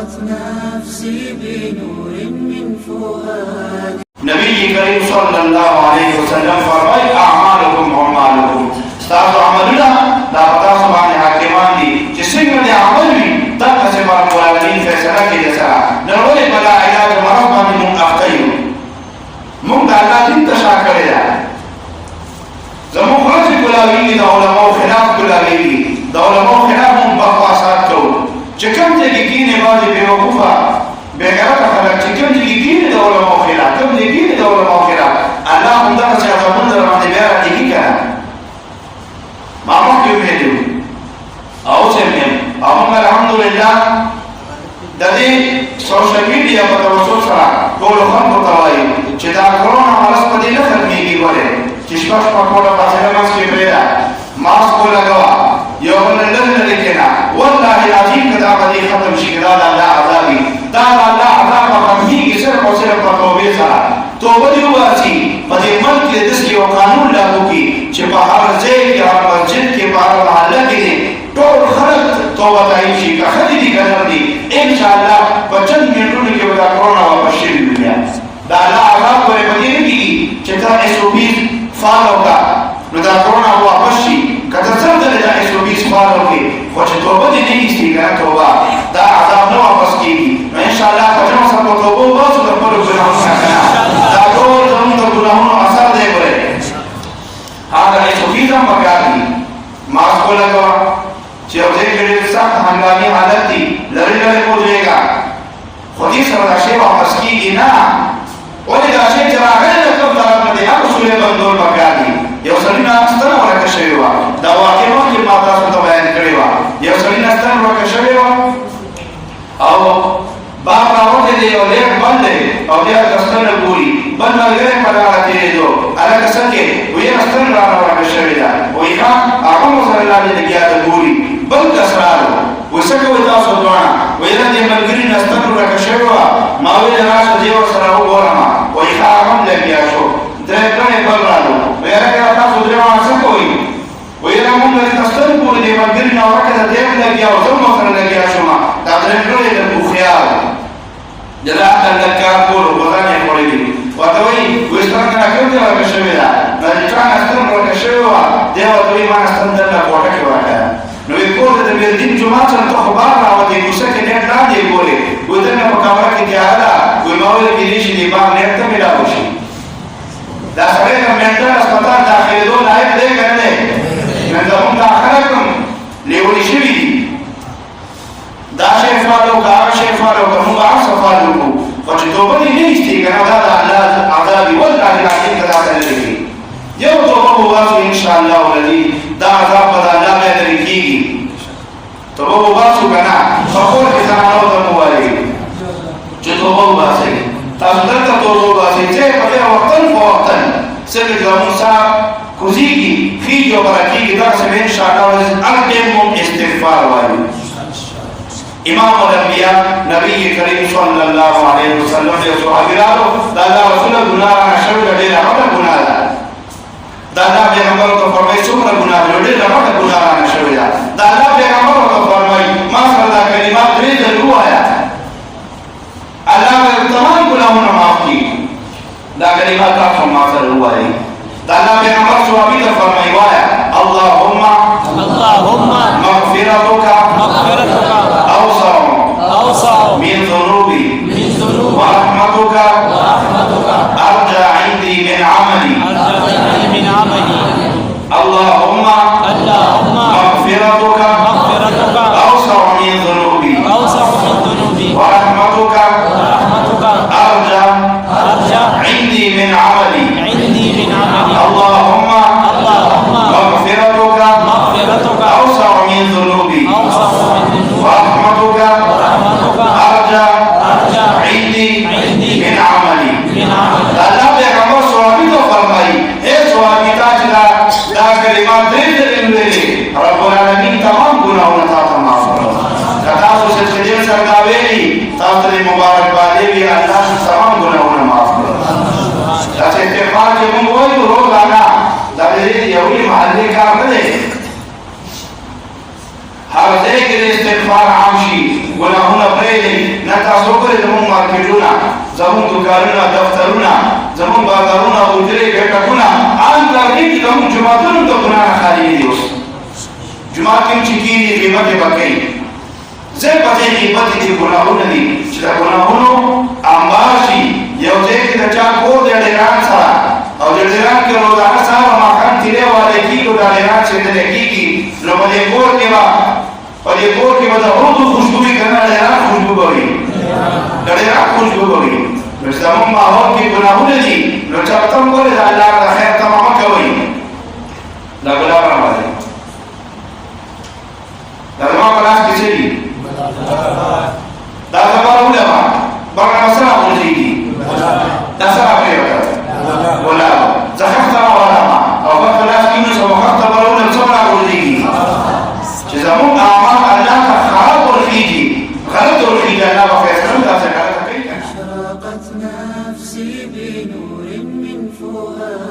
نفسي بنور من فؤادي. نبی کریم صلی اللہ علیہ وسلم فرمائی اعمالکم اعمالکم ستاسو عملنا دا پتا سبحانه حاکمان دی چې څنګه د عمل وي دغه څه باندې ولالین فیصله کوي سره نړۍ بلا علاج مرض باندې مونږ اخته یو مونږ د الله دین ته شا کړی دا زموږ خلاص ګلاوي د علماء خلاف ګلاوي د علماء خلاف مونږ بخواسات کوو چې کوم ځای کې کینې باندې بیوقوفه بغیرت خلق چې کوم ځای کې کینې د علماء خلاف کوم ځای کې د علماء خلاف الله هم دغه څه عذابونه در باندې بیا راټیږي کنه ما مخکې ویلي او څنګه او موږ الحمدلله د دې سوشل میډیا په توسط سره ټول خلکو ته وایي چې دا کرونا مرض په دې نه ختمېږي ولې چې شپه شپه ټوله فاصله ماسک یې پرېږده ماسک ولګوه یو بل نه لرې کېنه والله العظیم که دا به دې ختم شي که دا د الله عذاب وي دا د الله عذاب به ختمېږي صرف او صرف په توبې سره توبه دې وباسي په دې ملک کې داسې یو قانون لاګو کړي چې په هر ځای کې هر مسجد کې په هر محله کې دې ټول خلک توبه تایید شي که ښځې دي که نر دي انشاءالله په چند منټونو کې به دا کرونا واپس شوي وي بیا دا الله عذاب پورې په دې نه کېږي چې ته SOP follow کړه know the corona واپس شي که ته څه ځلې دا SOP فالو کړې خو چې توبه دې نه ایستي که نه توبه دا عذاب نه واپس کېږي نو انشاءالله په جمع سره په توبه وباسو د خپلو ګناهونو نه دا ټول زموږ د ګناهونو اثر دی ګورئ هغه SOP هم پکار دي ماسک ولګوه چې یو ځای کې ډېر سخت هنګامي حالت دي لرې لرې ودرېږه خو دې سره دا شی واپس کېږي نه ولې دا شی چې راغلی د کوم طرف نه دی هغه اصول یې بندول پکار دي یو سړي نه ستنه ورکه شوې وه دا واقع مخکې ما تاسو ته بیان کړې وه یو سړي نه ستنه ورکه شوې وه او باغ راوتې دی یو لیک بند دی او دی هلته ستنه ګوري بل ملګری په لاره تېرېدو هلکه څنګه وایي یاره ستنه رانه ورکه شوې ده وایي ښه هغه مو سره لاندې لګیا ده ګوري بل کس راغلو وایي څه کوئ تاسو دواړه وایي یاره دې ملګري نه ستنه ورکه شوې وه ما ویلې راشه دې ورسره وګورمه وایي ښه هغه هم لګیا شو درې کڼې بل راغلو وایي یاره یاره تاسو درې واړه څه کوئ وایي یاره مونږ دلته ستنه ګورو دې ملګري نه ورکه ده دې هم لګیا و زه هم ورسره لګیا شومه دا درې کڼې د هوښیار جدا لږ کار کولو غوږان یې خوړلي دي ورته وایي وایي سترګه نه کوم ځای ورکه شوې ده نو چې چا نه ستن ورکه شوې وه دی ورته وایي ما نه ستن دلته کوټه کې ورکه ده نو وایي کور ته د بېلډینګ جومات سره ته خو بار راوتې کوڅه کې نیټ لاندې یې ګورې وایي دلته په کمره کې تیاره ده وایي ما ویل کېدای شي دې بار نیټ ته میلاو شي دا سړی د مینټل هسپتال داخلېدو لایق دی که نه دی نن زموږ دا خلک هم لیوني شوي دي دا شی فالو که هغه شی فالو که موږ هر څه فالو کړو خو چې توبه دې نه ایستي که نه دا د الله عذاب وي والله العظیم که دا ته لرې کړي یو توبه وباسو انشاءالله العظیم دا عذاب به د الله بیا لرې کېږي توبه وباسو که نه په کور کې زنانو ته مو وایي چې توبه وباسئ تاسو دلته توبه وباسئ ځای په ځای وختن په وختن څنګه چې زموږ ساه کوزېږي خېږي او بره کېږي دغسې به انشاءالله هر ټیم مو استغفار وایو امام الانبیاء نبی کریم صلی اللہ علیہ وسلم دے صحابی رالو دا اللہ رسول گناہ رانا شوی دا دیر احمد گناہ دا اللہ پیغمبر تو فرمائی سمر گناہ دا دیر احمد گناہ رانا شوی دا اللہ پیغمبر تو فرمائی ما صلی اللہ کلمات دیر ضرور آیا اللہ میں تمام گناہوں معاف کی دا کلمات آپ ما ضرور آئی دا اللہ پیغمبر صحابی تو فرمائی وایا اللہم مغفرتک أوسع من ذنوبي ورحمتك أرجى عندي من عملي اللهم مغفرتك أوسع من ذنوبي ورحمتك أرجى عندي من عملي اللهم مغفرتك أوسع من ذنوبي ورحمتك أرجى عندي من عملي الله پیغمبر صحابی تو فرمائی اے صحابی تاجدہ دا کلمات دیر دلویلی رب العالمین تمام گناہوں تا معاف کرو کتاسو سے خدیر سرگاویلی تاثر مبارک بالیوی اللہ سے تمام گناہوں معاف کرو تاسو استغفار کے منگ ہوئی تو روز آنا دا دیر یولی محلی کار ندے هر ځای کې استغفار عام شي ګناهونه پرې وخيلي نتا سوكر زمون ماركتونا زمون دكانونا دفترونا زمون بازارونا وجري بيتكونا آن ترغيب زمون جماعتون تكونا خالي ديوس جماعتين چكيني قيمت بكي زي بطي قيمت دي گناهون دي چتا گناهونو امباشي يوزي كي دا کور دي ديران سارا او دي ديران كي روزانا سارا ماکان تیرے والے کی کو دا ديران سے دلکی کی نو بدي کور کے با بدي کور کے با اردو خوشبوئی کرنا ديران خوشبو گوئی ديران خوشبو گوئی مستمم ماحول کی گناهون دي نو چاپتم کوئی دا اللہ دا خیر تمام کوئی دا گلاب رمضان دا زمان کلاس کسی دی دا زمان علماء برنا مسرح مجيدي دا سرع فيها ولا زخفت علماء او بقى كلاس كينوس ومخفت برون بسرع مجيدي جزمون اعمال الله خراب ورخيجي خراب ورخيجي الله وفيسرون دا سكرتك أشرقت نفسي بنور من فؤادي